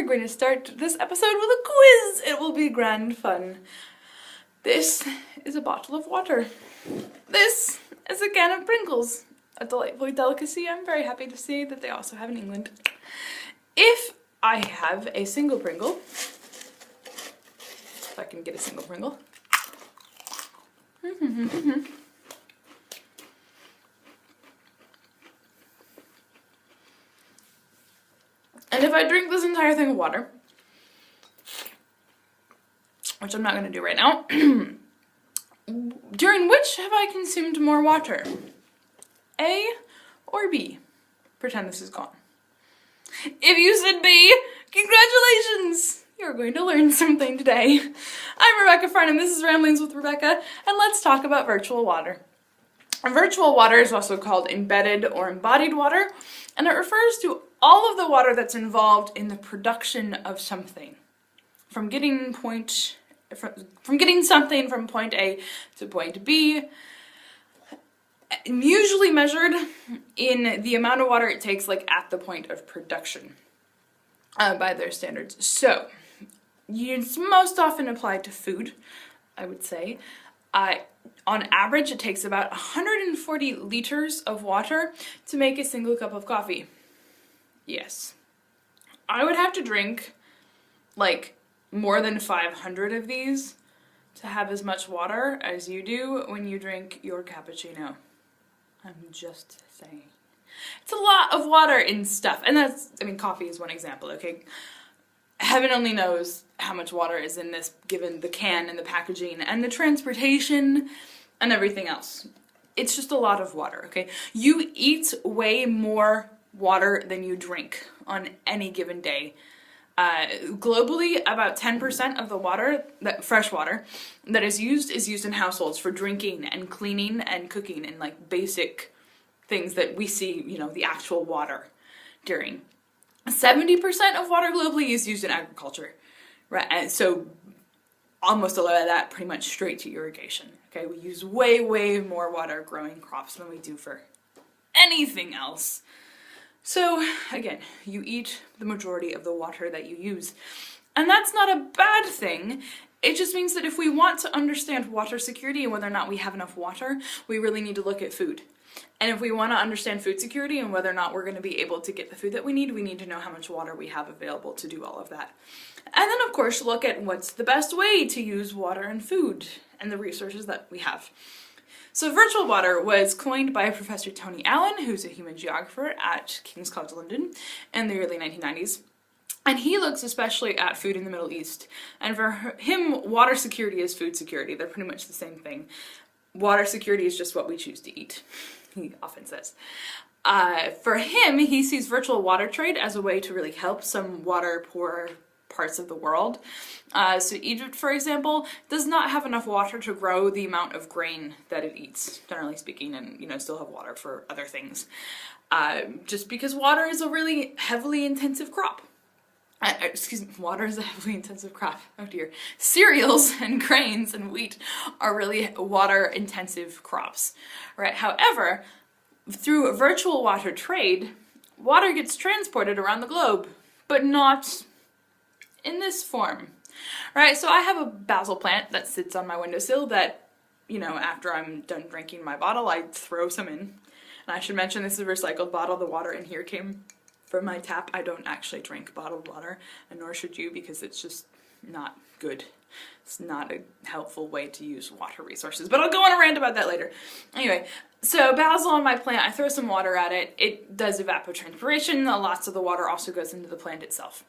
we're going to start this episode with a quiz. It will be grand fun. This is a bottle of water. This is a can of Pringles, a delightful delicacy I'm very happy to see that they also have in England. If I have a single Pringle, if I can get a single Pringle, and if I drink this entire thing of water, which I'm not going to do right now, during which have I consumed more water? A or B? Pretend this is gone. If you said B, congratulations! You're going to learn something today. I'm Rebecca Farnham, this is Ramblings with Rebecca, and let's talk about virtual water. Virtual water is also called embedded or embodied water, and it refers to all of the water that's involved in the production of something. From getting something from point A to point B, usually measured in the amount of water it takes at the point of production by their standards. So, it's most often applied to food, I would say. On average, it takes about 140 liters of water to make a single cup of coffee. Yes. I would have to drink more than 500 of these to have as much water as you do when you drink your cappuccino. I'm just saying. It's a lot of water in stuff. And coffee is one example, okay? Heaven only knows how much water is in this, given the can and the packaging and the transportation and everything else. It's just a lot of water, okay? You eat way more water than you drink on any given day. Globally, about 10% of the water, fresh water, that is used in households for drinking and cleaning and cooking and basic things that we see, the actual water during. 70% of water globally is used in agriculture, right? And so almost a lot of that pretty much straight to irrigation, okay? We use way, way more water growing crops than we do for anything else. So, again, you eat the majority of the water that you use. And that's not a bad thing. It just means that if we want to understand water security and whether or not we have enough water, we really need to look at food. And if we want to understand food security and whether or not we're going to be able to get the food that we need to know how much water we have available to do all of that. And then, of course, look at what's the best way to use water and food and the resources that we have. So virtual water was coined by Professor Tony Allen, who's a human geographer at King's College London in the early 1990s. And he looks especially at food in the Middle East. And for him, water security is food security. They're pretty much the same thing. Water security is just what we choose to eat, he often says. For him, he sees virtual water trade as a way to really help some water-poor parts of the world. So Egypt, for example, does not have enough water to grow the amount of grain that it eats, generally speaking, and still have water for other things. Just because water is a really heavily intensive crop. Water is a heavily intensive crop. Oh dear. Cereals and grains and wheat are really water-intensive crops, right? However, through virtual water trade, water gets transported around the globe, but not in this form, right? So I have a basil plant that sits on my windowsill that, after I'm done drinking my bottle, I throw some in. And I should mention this is a recycled bottle. The water in here came from my tap. I don't actually drink bottled water, and nor should you, because it's just not good. It's not a helpful way to use water resources, but I'll go on a rant about that later. Anyway, so basil on my plant, I throw some water at it. It does evapotranspiration. Lots of the water also goes into the plant itself.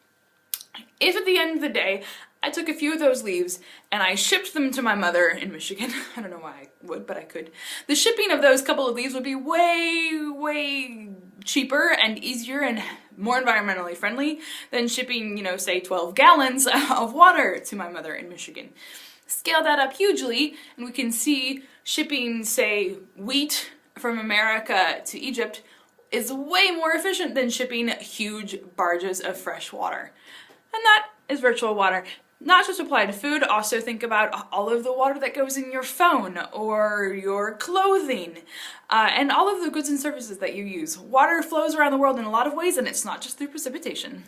If at the end of the day, I took a few of those leaves and I shipped them to my mother in Michigan, I don't know why I would, but I could, the shipping of those couple of leaves would be way, way cheaper and easier and more environmentally friendly than shipping, say 12 gallons of water to my mother in Michigan. Scale that up hugely and we can see shipping, say, wheat from America to Egypt is way more efficient than shipping huge barges of fresh water. And that is virtual water. Not just apply to food, also think about all of the water that goes in your phone or your clothing and all of the goods and services that you use. Water flows around the world in a lot of ways, and it's not just through precipitation.